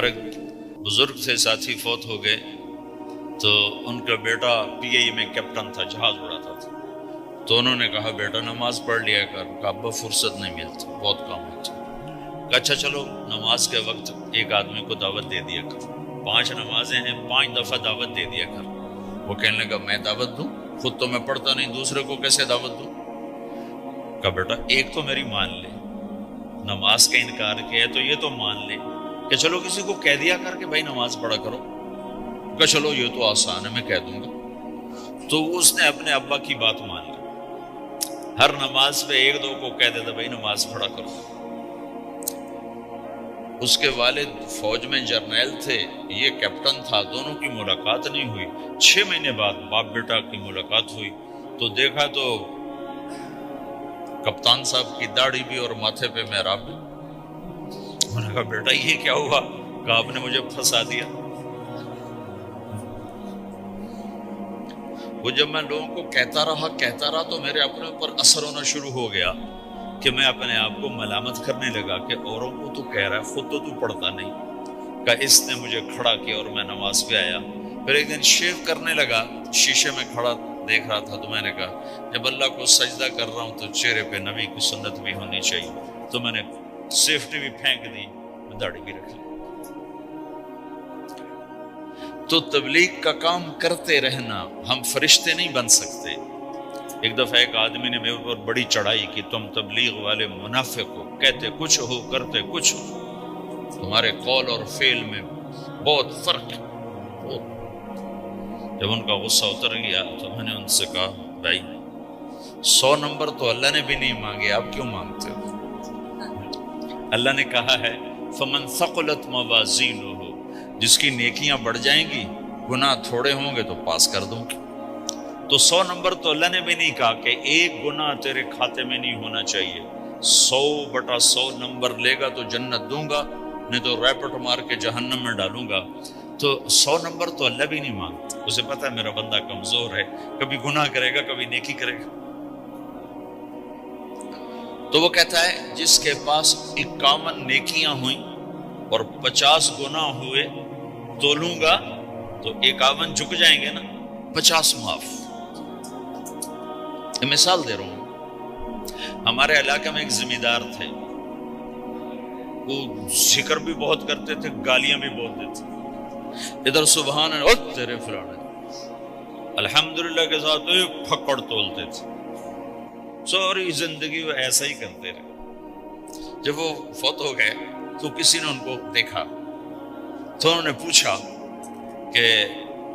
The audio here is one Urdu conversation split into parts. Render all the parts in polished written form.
ہمارے بزرگ سے ساتھی فوت ہو گئے تو ان کا بیٹا PI میں کیپٹن تھا، جہاز اڑاتا تھا. تو انہوں نے کہا بیٹا نماز پڑھ لیا کر. کہا ابا فرصت نہیں ملتی، بہت کام ہوتا. کہا اچھا چلو نماز کے وقت ایک آدمی کو دعوت دے دیا کر. 5 نمازیں ہیں، 5 دفعہ دعوت دے دیا کر. وہ کہنے لگا میں دعوت دوں؟ خود تو میں پڑھتا نہیں، دوسرے کو کیسے دعوت دوں؟ کہا بیٹا ایک تو میری مان لے، نماز کا انکار کیا تو یہ تو مان لے کہ چلو کسی کو کہہ دیا کر کہ بھائی نماز پڑھا کرو. کہ چلو یہ تو آسان ہے، میں کہہ دوں گا. تو اس نے اپنے ابا کی بات مان لی. ہر نماز پہ 1-2 کو کہہ دیتا بھائی نماز پڑھا کرو. اس کے والد فوج میں جرنیل تھے، یہ کیپٹن تھا. دونوں کی ملاقات نہیں ہوئی. 6 مہینے بعد باپ بیٹا کی ملاقات ہوئی تو دیکھا تو کپتان صاحب کی داڑھی بھی اور ماتھے پہ محراب بھی. میں نے کہا بیٹا یہ کیا ہوا؟ کہا آپ نے مجھے پھنسا دیا. وہ جب میں لوگوں کو کہتا رہا تو میرے اپنے اوپر اثر ہونا شروع ہو گیا کہ میں اپنے آپ کو ملامت کرنے لگا کہ اوروں کو تو کہہ رہا ہے، خود تو پڑھتا نہیں. کہ اس نے مجھے کھڑا کیا اور میں نماز پہ آیا. پھر ایک دن شیو کرنے لگا، شیشے میں کھڑا دیکھ رہا تھا تو میں نے کہا جب اللہ کو سجدہ کر رہا ہوں تو چہرے پہ نبی کی سنت بھی ہونی چاہیے. تو میں نے سیفٹی بھی پھینک دی، داڑھی بھی رکھ لی. تو تبلیغ کا کام کرتے رہنا. ہم فرشتے نہیں بن سکتے. ایک دفعہ ایک آدمی نے میرے اوپر بڑی چڑھائی کی، تم تبلیغ والے منافق ہو، کہتے کچھ ہو کرتے کچھ ہو، تمہارے قول اور فعل میں بہت فرق ہے. جب ان کا غصہ اتر گیا تو میں نے ان سے کہا بھائی 100 نمبر تو اللہ نے بھی نہیں مانگے، آپ کیوں مانگتے ہو؟ اللہ نے کہا ہے فمن ثقلت موازینہ، جس کی نیکیاں بڑھ جائیں گی گناہ تھوڑے ہوں گے تو پاس کر دوں. تو 100 نمبر تو اللہ نے بھی نہیں کہا کہ ایک گناہ تیرے کھاتے میں نہیں ہونا چاہیے. 100/100 نمبر لے گا تو جنت دوں گا، نہیں تو ریپٹ مار کے جہنم میں ڈالوں گا. تو 100 نمبر تو اللہ بھی نہیں مانگتا. اسے پتا ہے میرا بندہ کمزور ہے، کبھی گناہ کرے گا کبھی نیکی کرے گا. تو وہ کہتا ہے جس کے پاس 51 نیکیاں ہوئیں اور 50 گناہ ہوئے تولوں گا تو 51 جھک جائیں گے نا، 50 معاف. مثال دے رہا ہوں. ہمارے علاقے میں ایک ذمہ دار تھے، وہ ذکر بھی بہت کرتے تھے، گالیاں بھی بہت دیتے. ادھر سبحان اللہ تیرے فلانے، الحمدللہ کے ساتھ ایک پھکڑ تولتے تھے. ساری زندگی وہ ایسا ہی کرتے رہے. جب وہ فوت ہو گئے تو کسی نے ان کو دیکھا تو انہوں نے پوچھا کہ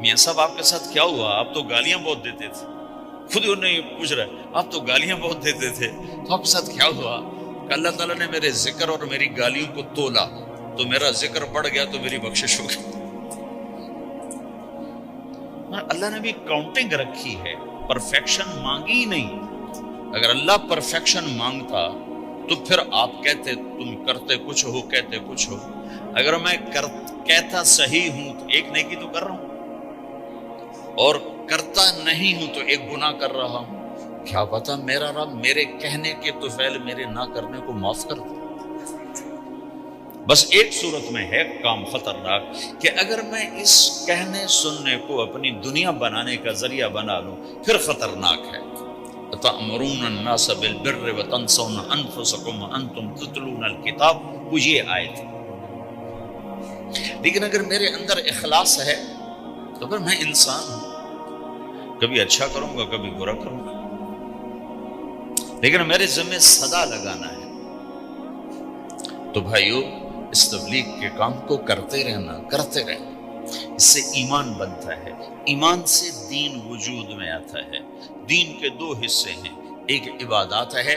میاں صاحب آپ کے ساتھ کیا ہوا؟ آپ تو گالیاں بہت دیتے تھے. خود ہی انہیں پوچھ رہے آپ تو گالیاں بہت دیتے تھے، تو آپ کے ساتھ کیا ہوا؟ کہ اللہ تعالیٰ نے میرے ذکر اور میری گالیوں کو تولا تو میرا ذکر بڑھ گیا تو میری بخشش ہو گئی. اللہ نے بھی کاؤنٹنگ رکھی ہے، پرفیکشن مانگی نہیں. اگر اللہ پرفیکشن مانگتا تو پھر آپ کہتے تم کرتے کچھ ہو کہتے کچھ ہو. اگر میں کہتا صحیح ہوں تو ایک نیکی تو کر رہا ہوں، اور کرتا نہیں ہوں تو ایک گناہ کر رہا ہوں. کیا پتا میرا رب میرے کہنے کے تو فعل میرے نہ کرنے کو معاف کر دے. بس ایک صورت میں ہے کام خطرناک کہ اگر میں اس کہنے سننے کو اپنی دنیا بنانے کا ذریعہ بنا لوں پھر خطرناک ہے. تأمرون الناس بالبر وتنسون انفسکم وانتم تتلون الکتاب، وہ یہ آیت. لیکن اگر میرے اندر اخلاص ہے تو پھر میں انسان ہوں، کبھی اچھا کروں گا کبھی برا کروں گا، لیکن میرے ذمہ صدا لگانا ہے. تو بھائیو اس تبلیغ کے کام کو کرتے رہنا. اس سے ایمان بنتا ہے. ایمان سے دین وجود میں آتا ہے. دین کے 2 حصے ہیں، ایک عبادات ہے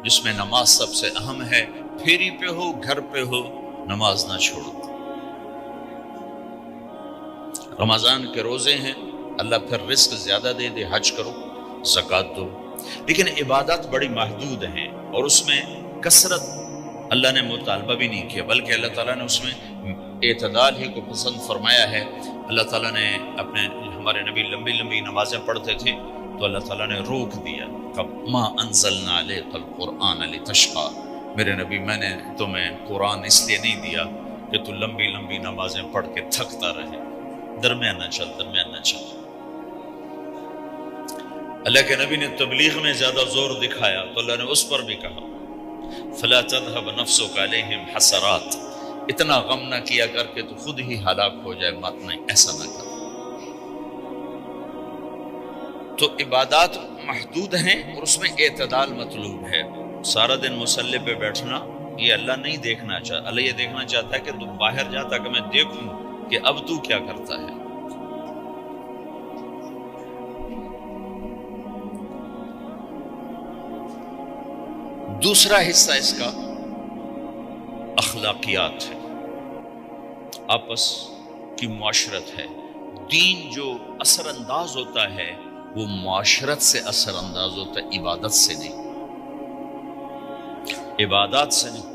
جس میں نماز سب سے اہم ہے. پھیری پہ ہو گھر پہ ہو نماز نہ چھوڑو. رمضان کے روزے ہیں، اللہ پھر رزق زیادہ دے دے، حج کرو، زکوٰۃ دو. لیکن عبادات بڑی محدود ہیں اور اس میں کثرت اللہ نے مطالبہ بھی نہیں کیا، بلکہ اللہ تعالیٰ نے اس میں اعتدال ہی کو پسند فرمایا ہے. اللہ تعالیٰ نے ہمارے نبی لمبی لمبی نمازیں پڑھتے تھے تو اللہ تعالیٰ نے روک دیا. ما انزلنا علیک القرآن لتشقی، میرے نبی میں نے تمہیں قرآن اس لیے نہیں دیا کہ تو لمبی لمبی نمازیں پڑھ کے تھکتا رہے، درمیانہ چل درمیانہ چل۔ اللہ کے نبی نے تبلیغ میں زیادہ زور دکھایا تو اللہ نے اس پر بھی کہا فلا تذهب نفسك عليهم حسرات، اتنا غم نہ کیا کر کے تو خود ہی ہلاک ہو جائے، مات نہیں، ایسا نہ کر۔ تو عبادات محدود ہیں اور اس میں اعتدال مطلوب ہے۔ سارا دن مصلی پہ بیٹھنا یہ اللہ نہیں دیکھنا چاہتا، اللہ یہ دیکھنا چاہتا ہے کہ تو باہر جاتا کہ میں دیکھوں کہ اب تو کیا کرتا ہے۔ دوسرا حصہ اس کا اخلاقیات ہے، آپس کی معاشرت ہے۔ دین جو اثر انداز ہوتا ہے وہ معاشرت سے اثر انداز ہوتا ہے، عبادت سے نہیں، عبادات سے نہیں۔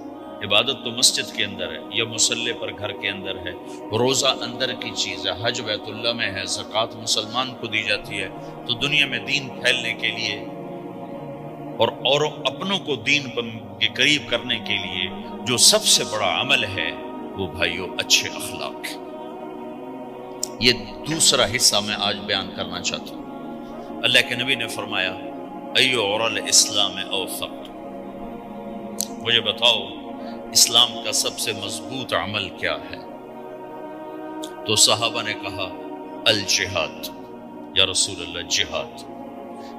عبادت تو مسجد کے اندر ہے یا مصلی پر گھر کے اندر ہے، روزہ اندر کی چیز ہے، حج بیت اللہ میں ہے، زکوٰۃ مسلمان کو دی جاتی ہے۔ تو دنیا میں دین پھیلنے کے لیے اور اپنوں کو دین کے قریب کرنے کے لیے جو سب سے بڑا عمل ہے وہ بھائیو اچھے اخلاق۔ یہ دوسرا حصہ میں آج بیان کرنا چاہتا ہوں۔ اللہ کے نبی نے فرمایا ایو اور الاسلام اوثق، مجھے بتاؤ اسلام کا سب سے مضبوط عمل کیا ہے؟ تو صحابہ نے کہا الجہاد، یا رسول اللہ جہاد۔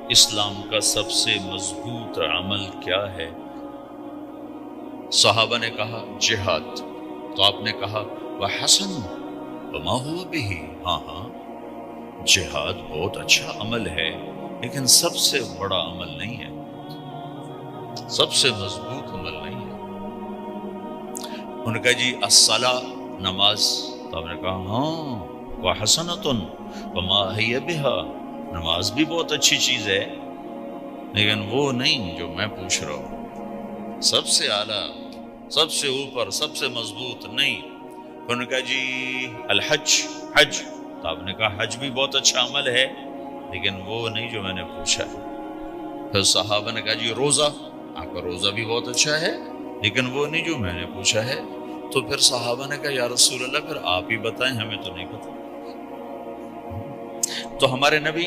اسلام کا سب سے مضبوط عمل کیا ہے؟ صحابہ نے کہا جہاد۔ تو آپ نے کہا وحسن وما هو به، ہاں جہاد بہت اچھا عمل ہے لیکن سب سے بڑا عمل نہیں ہے، سب سے مضبوط عمل نہیں ہے۔ ان کا جی الصلاۃ، نماز۔ تو آپ نے کہا ہاں وحسنۃ وما هي بها، نماز بھی بہت اچھی چیز ہے لیکن وہ نہیں جو میں پوچھ رہا ہوں، سب سے اعلیٰ، سب سے اوپر، سب سے مضبوط نہیں۔ انہوں نے کہا جی الحج، حج۔ تو آپ نے کہا حج بھی بہت اچھا عمل ہے لیکن وہ نہیں جو میں نے پوچھا ہے۔ پھر صحابہ نے کہا جی روزہ، آپ کا روزہ بھی بہت اچھا ہے لیکن وہ نہیں جو میں نے پوچھا ہے۔ تو پھر صحابہ نے کہا یا رسول اللہ پھر آپ ہی بتائیں، ہمیں تو نہیں پتہ۔ تو ہمارے نبی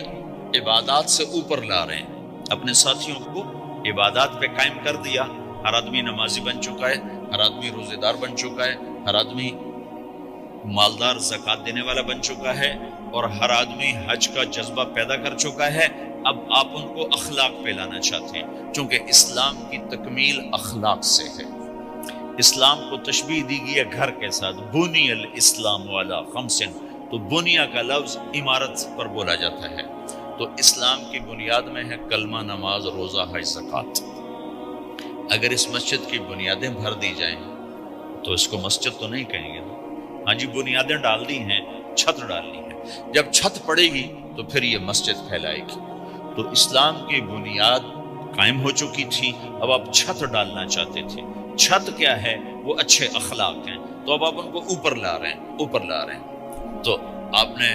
عبادات سے اوپر لا رہے ہیں، اپنے ساتھیوں کو عبادات پہ قائم کر دیا۔ ہر آدمی نمازی بن چکا ہے، ہر آدمی روزے دار بن چکا ہے، ہر آدمی مالدار زکوٰۃ دینے والا بن چکا ہے، اور ہر آدمی حج کا جذبہ پیدا کر چکا ہے۔ اب آپ ان کو اخلاق پہ لانا چاہتے ہیں، چونکہ اسلام کی تکمیل اخلاق سے ہے۔ اسلام کو تشبیہ دی گئی ہے گھر کے ساتھ، بنی الاسلام علی خمس، تو بنیا کا لفظ عمارت پر بولا جاتا ہے۔ تو اسلام کی بنیاد میں ہے کلمہ، نماز، روزہ، حج، زکوٰۃ۔ اگر اس مسجد کی بنیادیں بھر دی جائیں تو اس کو مسجد تو نہیں کہیں گے نا۔ ہاں جی بنیادیں ڈال دی ہیں، چھت ڈالنی ہے، جب چھت پڑے گی تو پھر یہ مسجد پھیلائے گی۔ تو اسلام کی بنیاد قائم ہو چکی تھی، اب آپ چھت ڈالنا چاہتے تھے۔ چھت کیا ہے؟ وہ اچھے اخلاق ہیں۔ تو اب آپ ان کو اوپر لا رہے ہیں، اوپر لا رہے ہیں۔ تو آپ نے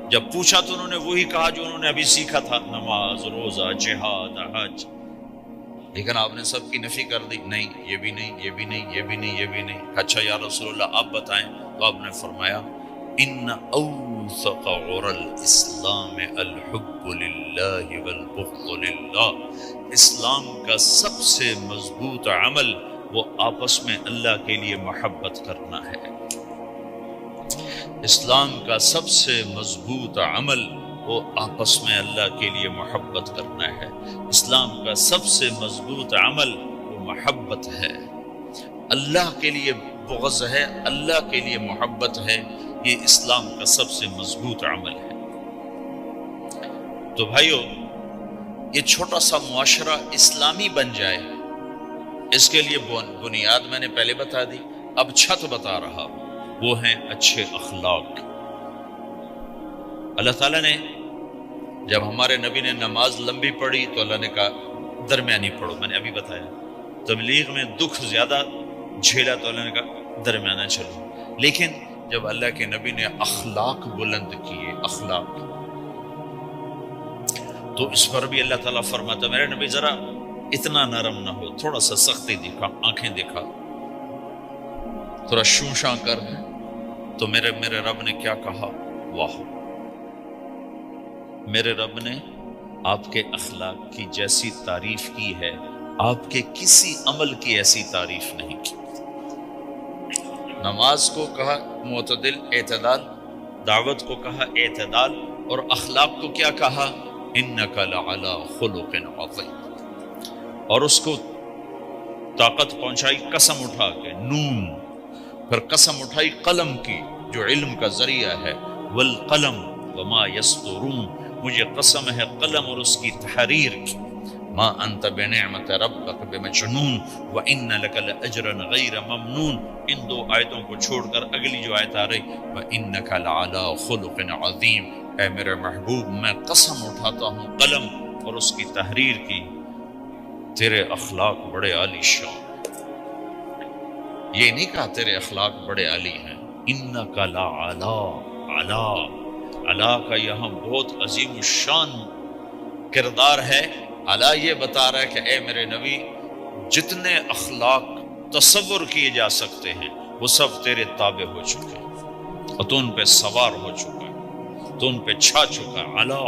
جب پوچھا تو انہوں نے وہی کہا جو انہوں نے ابھی سیکھا تھا، نماز، روزہ، جہاد، حج، لیکن آپ نے سب کی نفی کر دی، نہیں یہ بھی نہیں، یہ بھی نہیں، یہ بھی نہیں، یہ بھی نہیں۔ اچھا یا رسول اللہ آپ بتائیں۔ تو آپ نے فرمایا ان اوثق عر الاسلام الحب للہ والبغض للہ، اسلام کا سب سے مضبوط عمل وہ آپس میں اللہ کے لیے محبت کرنا ہے۔ اسلام کا سب سے مضبوط عمل وہ آپس میں اللہ کے لیے محبت کرنا ہے۔ اسلام کا سب سے مضبوط عمل وہ محبت ہے، اللہ کے لیے بغض ہے، اللہ کے لیے محبت ہے، یہ اسلام کا سب سے مضبوط عمل ہے۔ تو بھائیو یہ چھوٹا سا معاشرہ اسلامی بن جائے، اس کے لیے بنیاد میں نے پہلے بتا دی، اب چھت بتا رہا، وہ ہیں اچھے اخلاق۔ اللہ تعالیٰ نے جب ہمارے نبی نے نماز لمبی پڑھی تو اللہ نے کہا درمیانی پڑھو، میں نے ابھی بتایا۔ تبلیغ میں دکھ زیادہ جھیلا تو اللہ نے کہا درمیانہ چلو، لیکن جب اللہ کے نبی نے اخلاق بلند کیے، اخلاق، تو اس پر بھی اللہ تعالیٰ فرماتا میرے نبی ذرا اتنا نرم نہ ہو، تھوڑا سا سختی دکھا، آنکھیں دکھا۔ تھوڑا شوشاں کر ہے تو میرے رب نے کیا کہا؟ واہ، میرے رب نے آپ کے اخلاق کی جیسی تعریف کی ہے، آپ کے کسی عمل کی ایسی تعریف نہیں کی۔ نماز کو کہا معتدل، اعتدال، دعوت کو کہا اعتدال، اور اخلاق کو کیا کہا؟ انک لعلی خلق عظیم، اور اس کو طاقت پہنچائی قسم اٹھا کے نون، پھر قسم اٹھائی قلم کی جو علم کا ذریعہ ہے، والقلم وما یسطرون، مجھے قسم ہے قلم اور اس کی تحریر کی، ما انت بنعمت ربک بمجنون وان لک لاجرا غیر ممنون۔ ان دو آیتوں کو چھوڑ کر اگلی جو آیت آ رہی، وانک لعلی خلق عظیم، اے میرے محبوب میں قسم اٹھاتا ہوں قلم اور اس کی تحریر کی، تیرے اخلاق بڑے عالی شان۔ یہ نہیں کہا تیرے اخلاق بڑے عالی ہیں، انک لعلی، علا، علا کا یہاں بہت عظیم الشان کردار ہے۔ علا یہ بتا رہا ہے کہ اے میرے نبی، جتنے اخلاق تصور کیے جا سکتے ہیں وہ سب تیرے تابع ہو چکے ہیں، اور تو ان پہ سوار ہو چکا ہے، تو ان پہ چھا چکا ہے۔ علا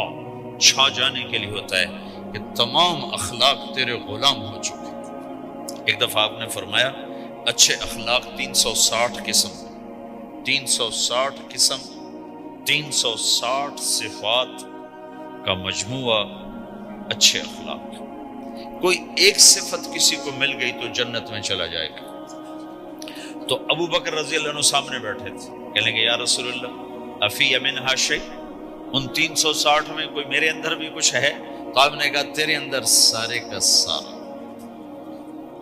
چھا جانے کے لیے ہوتا ہے کہ تمام اخلاق تیرے غلام ہو چکے ہیں۔ ایک دفعہ آپ نے فرمایا اچھے اخلاق 360 قسم، 360 قسم، 360 صفات کا مجموعہ اچھے اخلاق۔ کوئی ایک صفت کسی کو مل گئی تو جنت میں چلا جائے گا۔ تو ابو بکر رضی اللہ عنہ سامنے بیٹھے تھے، کہنے گے یا رسول اللہ افی منہا شیء، ان 360 میں کوئی میرے اندر بھی کچھ ہے؟ تو آپ نے کہا تیرے اندر سارے کا سارا،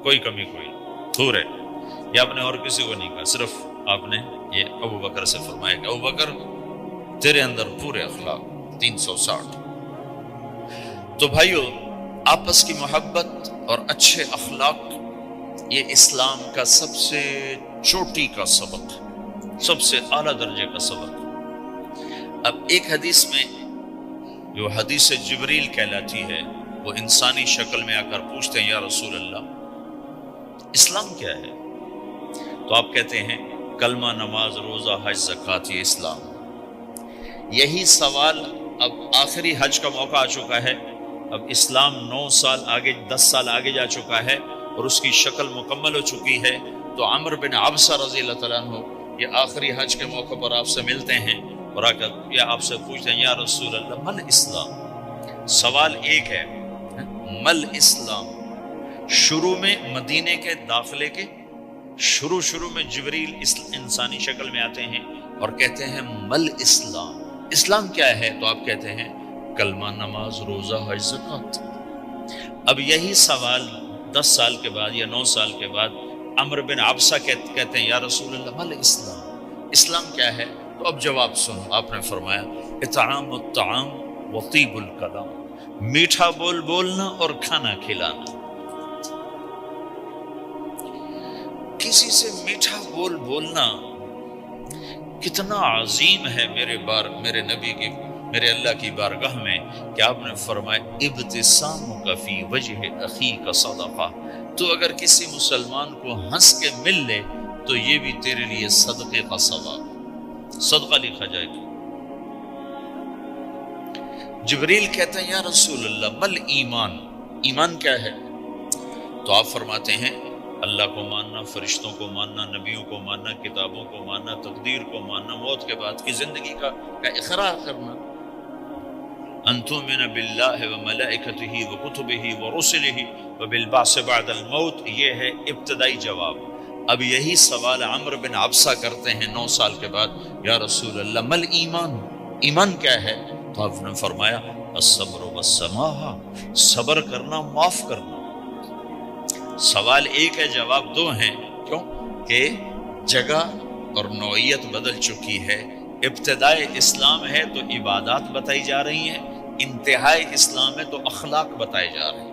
کوئی کمی کوئی دور ہے۔ یہ آپ نے اور کسی کو نہیں کہا، صرف آپ نے یہ ابو بکر سے فرمایا کہ ابو بکر تیرے اندر پورے اخلاق 360۔ تو بھائیو، آپس کی محبت اور اچھے اخلاق یہ اسلام کا سب سے چوٹی کا سبق، سب سے اعلیٰ درجے کا سبق۔ اب ایک حدیث میں جو حدیث جبریل کہلاتی ہے، وہ انسانی شکل میں آ کر پوچھتے ہیں یا رسول اللہ اسلام کیا ہے؟ تو آپ کہتے ہیں کلمہ، نماز، روزہ، حج، زکوٰۃ، یہ اسلام۔ یہی سوال اب آخری حج کا موقع آ چکا ہے، اب اسلام 9 سال آگے، 10 سال آگے جا چکا ہے اور اس کی شکل مکمل ہو چکی ہے۔ تو عمر بن عبسہ رضی اللہ تعالیٰ عنہ یہ آخری حج کے موقع پر آپ سے ملتے ہیں اور آ کر یہ آپ سے پوچھتے ہیں یا رسول اللہ مل اسلام؟ سوال ایک ہے، مل اسلام۔ شروع میں مدینے کے داخلے کے شروع میں جبریل انسانی شکل میں آتے ہیں اور کہتے ہیں مل اسلام، اسلام کیا ہے؟ تو آپ کہتے ہیں کلمہ، نماز، روزہ، حج، زکوٰۃ۔ اب یہی سوال 10 سال کے بعد یا 9 سال کے بعد عمر بن عبسہ کہتے ہیں یا رسول اللہ مل اسلام، اسلام کیا ہے؟ تو اب جواب سنو، آپ نے فرمایا اطعام الطعام وطیب الکلام، میٹھا بول بولنا اور کھانا کھلانا۔ کسی سے میٹھا بول بولنا کتنا عظیم ہے میرے نبی کی، میرے اللہ کی بارگاہ میں، کہ آپ نے فرمایا ابتسامک فی وجہ اخیک صدقہ، تو اگر کسی مسلمان کو ہنس کے مل لے تو یہ بھی تیرے لیے صدقے کا ثواب، صدقہ لکھا جائے گا۔ جبریل کہتے ہیں یا رسول اللہ مل ایمان، ایمان کیا ہے؟ تو آپ فرماتے ہیں اللہ کو ماننا، فرشتوں کو ماننا، نبیوں کو ماننا، کتابوں کو ماننا، تقدیر کو ماننا، موت کے بعد کی زندگی کا اقرار کرنا۔ ان تؤمن باللہ وملائکتہ وکتبہ ورسلہ وبالبعث بعد الموت، یہ ہے ابتدائی جواب۔ اب یہی سوال عمر بن عبسہ کرتے ہیں 9 سال کے بعد، یا رسول اللہ مل ایمان، ایمان کیا ہے؟ تو آپ نے فرمایا الصبر والسماحہ، صبر کرنا، معاف کرنا۔ سوال ایک ہے، جواب 2 ہیں، کیوں کہ جگہ اور نوعیت بدل چکی ہے۔ ابتدائے اسلام ہے تو عبادات بتائی جا رہی ہیں، انتہائی اسلام ہے تو اخلاق بتائے جا رہے ہیں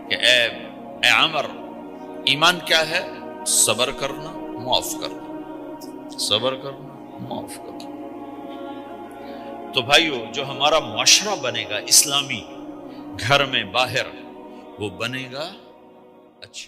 کہ اے عمر، ایمان کیا ہے؟ صبر کرنا، معاف کرنا، صبر کرنا، معاف کرنا۔ تو بھائیو، جو ہمارا معاشرہ بنے گا اسلامی، گھر میں باہر، وہ بنے گا اچھا۔